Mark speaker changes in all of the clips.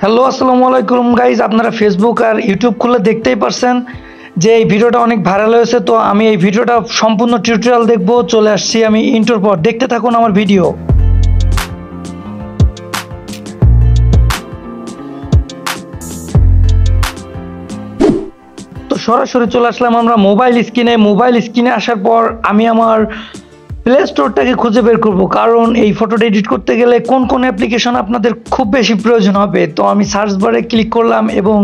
Speaker 1: Hello আসসালামু আলাইকুম guys, আপনারা ফেসবুক আর ইউটিউব খুলে দেখতেই পারছেন যে এই ভিডিওটা অনেক ভাইরাল হয়েছে। তো আমি এই ভিডিওটা সম্পূর্ণ টিউটোরিয়াল দেখব। চলে আসছি আমি ইন্ট্রোর পর, দেখতে থাকুন আমার ভিডিও। তো সরাসরি চলে আসলাম আমরা মোবাইল স্ক্রিনে আসার পর আমি আমার প্লে স্টোরটাকে খুঁজে বের করব, কারণ এই ফটোটা এডিট করতে গেলে কোন কোন অ্যাপ্লিকেশন আপনাদের খুব বেশি প্রয়োজন হবে। তো আমি সার্চ বারে ক্লিক করলাম এবং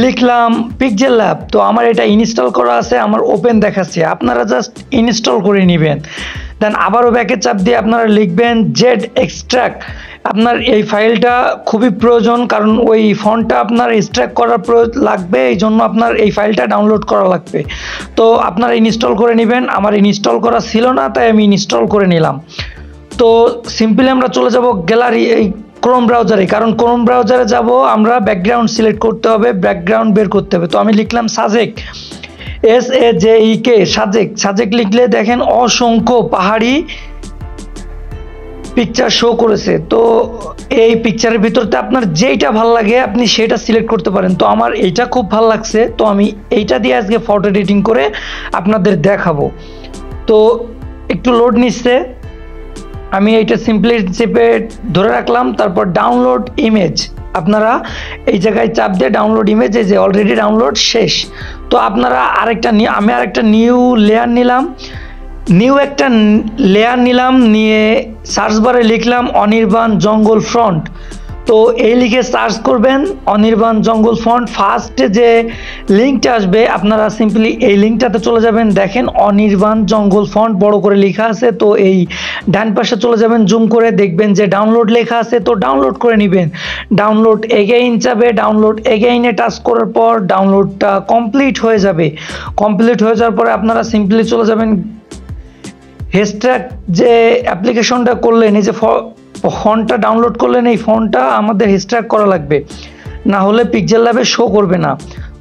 Speaker 1: লিখলাম পিক্সেল ল্যাব। তো আমার এটা ইনস্টল করা আছে, আমার ওপেন দেখাচ্ছে, আপনারা জাস্ট ইনস্টল করে নেবেন। দেন আবারও ব্যাকে চাপ দিয়ে আপনারা লিখবেন জেড এক্সট্রাক্ট। আপনার এই ফাইলটা খুবই প্রয়োজন, কারণ ওই ফন্টটা আপনার এক্সট্রাক্ট করার লাগবে, এই জন্য আপনার এই ফাইলটা ডাউনলোড করা লাগবে। তো আপনারা ইনস্টল করে নেবেন। আমার ইনস্টল করা ছিল না, তাই আমি ইনস্টল করে নিলাম। তো সিম্পলি আমরা চলে যাব গ্যালারি, এই ক্রোম ব্রাউজারে, কারণ ক্রোম ব্রাউজারে যাব আমরা ব্যাকগ্রাউন্ড সিলেক্ট করতে হবে, ব্যাকগ্রাউন্ড বের করতে হবে। তো আমি লিখলাম সাজেক, SAJEK, সাজেক লিখলে দেখেন অসংখ্য পাহাড়ি পিকচার শো করেছে। তো এই পিকচারের ভিতরতে আপনার যেইটা ভালো লাগে আপনি সেটা সিলেক্ট করতে পারেন। তো আমার এইটা খুব ভালো লাগছে, তো আমি এইটা দিয়ে আজকে ফটো এডিটিং করে আপনাদের দেখাবো। তো একটু লোড নিচ্ছে, আমি এইটা সিম্পলি চেপে ধরে রাখলাম। তারপর ডাউনলোড ইমেজ, আপনারা এই জায়গায় চাপ দিয়ে ডাউনলোড ইমেজ, এই যে অলরেডি ডাউনলোড শেষ। তো আপনারা আমি আরেকটা নিউ লেয়ার নিলাম, নিয়ে সার্চ বারে লিখলাম অনির্বাণ জঙ্গল ফ্রন্ট। তো এই লিখে সার্চ করবেন অনির্বাণ জঙ্গল ফ্রন্ট। ফার্স্টে যে লিঙ্কটা আসবে আপনারা সিম্পলি এই লিঙ্কটাতে চলে যাবেন। দেখেন অনির্বাণ জঙ্গল ফ্রন্ট বড় করে লেখা আছে। তো এই ডান পাশে চলে যাবেন, জুম করে দেখবেন যে ডাউনলোড লেখা আছে, তো ডাউনলোড করে নেবেন। ডাউনলোড এগেইন যাবে, ডাউনলোড এগেইনে টাচ করার পর ডাউনলোডটা কমপ্লিট হয়ে যাবে। কমপ্লিট হয়ে যাওয়ার পরে আপনারা সিম্পলি চলে যাবেন হেস্ট্যাগ, যে অ্যাপ্লিকেশনটা করলেন, এই যে ফন্টটা ডাউনলোড করলেন, এই ফন্টটা আমাদের হেস্ট্যাগ করা লাগবে, না হলে পিক্সেল ল্যাবে শো করবে না।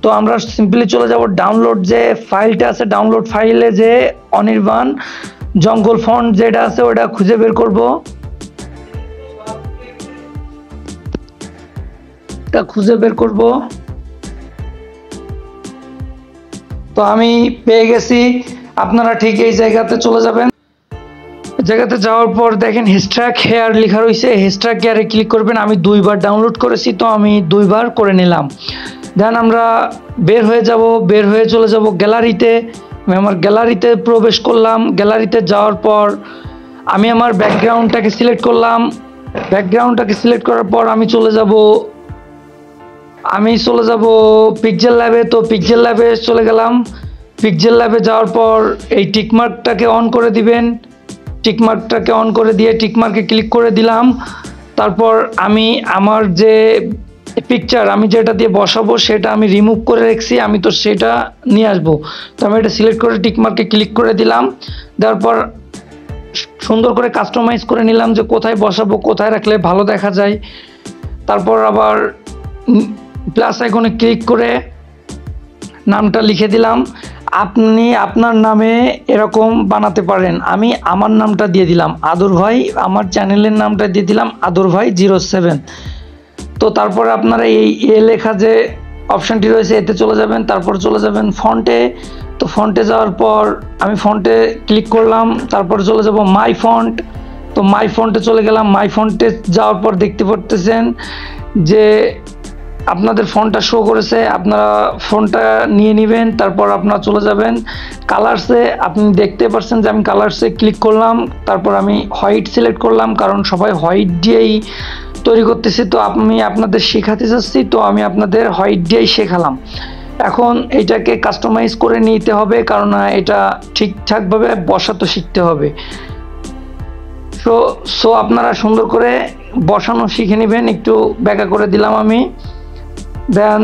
Speaker 1: তো আমরা সিম্পলি চলে যাব ডাউনলোড যে ফাইলটা আছে, ডাউনলোড ফাইলে যে অনির্বাণ জঙ্গল ফন্ট যেটা আছে ওটা খুঁজে বের করব। তো আমি পেয়ে গেছি। আপনারা ঠিক এই জায়গাতে চলে যাবেন। জায়গাতে যাওয়ার পর দেখেন হেস্ট্যাগ হেয়ার লেখা রয়েছে, হেস্ট্যাগ হেয়ারে ক্লিক করবেন। আমি 2বার ডাউনলোড করেছি, তো আমি 2বার করে নিলাম। দেন আমরা বের হয়ে চলে যাব গ্যালারিতে। আমি আমার গ্যালারিতে প্রবেশ করলাম। গ্যালারিতে যাওয়ার পর আমি আমার ব্যাকগ্রাউন্ডটাকে সিলেক্ট করলাম। ব্যাকগ্রাউন্ডটাকে সিলেক্ট করার পর আমি চলে যাব পিক্সেল ল্যাবে। তো পিক্সেল ল্যাবে চলে গেলাম। পিক্সেল ল্যাবে যাওয়ার পর এই টিকমার্কটাকে অন করে দিবেন। টিকমার্কটাকে অন করে দিয়ে টিকমার্কে ক্লিক করে দিলাম। তারপর আমি আমার যে পিকচার আমি যেটা দিয়ে বসাবো সেটা আমি রিমুভ করে রেখেছি, আমি তো সেটা নিয়ে আসবো। তো আমি এটা সিলেক্ট করে টিকমার্কে ক্লিক করে দিলাম। দেওয়ার পর সুন্দর করে কাস্টমাইজ করে নিলাম যে কোথায় বসাবো, কোথায় রাখলে ভালো দেখা যায়। তারপর আবার প্লাস আইকনে ক্লিক করে নামটা লিখে দিলাম। আপনি আপনার নামে এরকম বানাতে পারেন। আমি আমার নামটা দিয়ে দিলাম আদর ভাই, আমার চ্যানেলের নামটা দিয়ে দিলাম আদর ভাই 07। তো তারপর আপনারা এই লেখা যে অপশানটি রয়েছে এতে চলে যাবেন। তারপর চলে যাবেন ফন্টে। তো ফন্টে যাওয়ার পর আমি ফন্টে ক্লিক করলাম। তারপর চলে যাব মাই ফন্ট। তো মাই ফন্টে চলে গেলাম। মাই ফন্টে যাওয়ার পর দেখতে পারতেছেন যে আপনাদের ফন্টটা শো করেছে, আপনারা ফন্টটা নিয়ে নেবেন। তারপর আপনারা চলে যাবেন কালার্সে। আপনি দেখতে পাচ্ছেন যে আমি কালার্সে ক্লিক করলাম। তারপর আমি হোয়াইট সিলেক্ট করলাম, কারণ সবাই হোয়াইট দিয়েই তৈরি করতেছি। তো আমি আপনাদের শেখাতে চাচ্ছি, তো আমি আপনাদের হোয়াইট দিয়েই শেখালাম। এখন এইটাকে কাস্টমাইজ করে নিতে হবে, কারণ এটা ঠিকঠাকভাবে বসাতে শিখতে হবে। সো আপনারা সুন্দর করে বসানো শিখে নেবেন। একটু ব্যাকা করে দিলাম আমি। দেন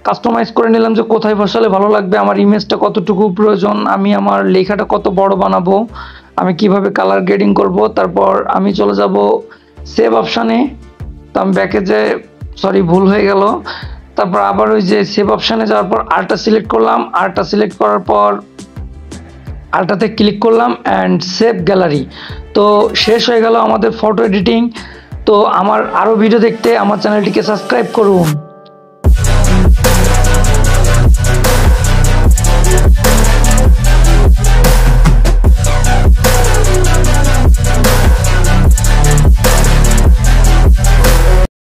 Speaker 1: কাস্টমাইজ করে নিলাম যে কোথায় বসালে ভালো লাগবে, আমার ইমেজটা কতটুকু প্রয়োজন, আমি আমার লেখাটা কত বড় বানাবো, আমি কিভাবে কালার গ্রেডিং করব। তারপর আমি চলে যাব সেভ অপশানে। তো আমি ব্যাকে যে ভুল হয়ে গেল। তারপর আবার ওই যে সেভ অপশানে যাওয়ার পর আরটা সিলেক্ট করলাম। আরটা সিলেক্ট করার পর আরটাতে ক্লিক করলাম অ্যান্ড সেভ গ্যালারি। তো শেষ হয়ে গেল আমাদের ফটো এডিটিং। তো আমার আরও ভিডিও দেখতে আমার চ্যানেলটিকে সাবস্ক্রাইব করুন।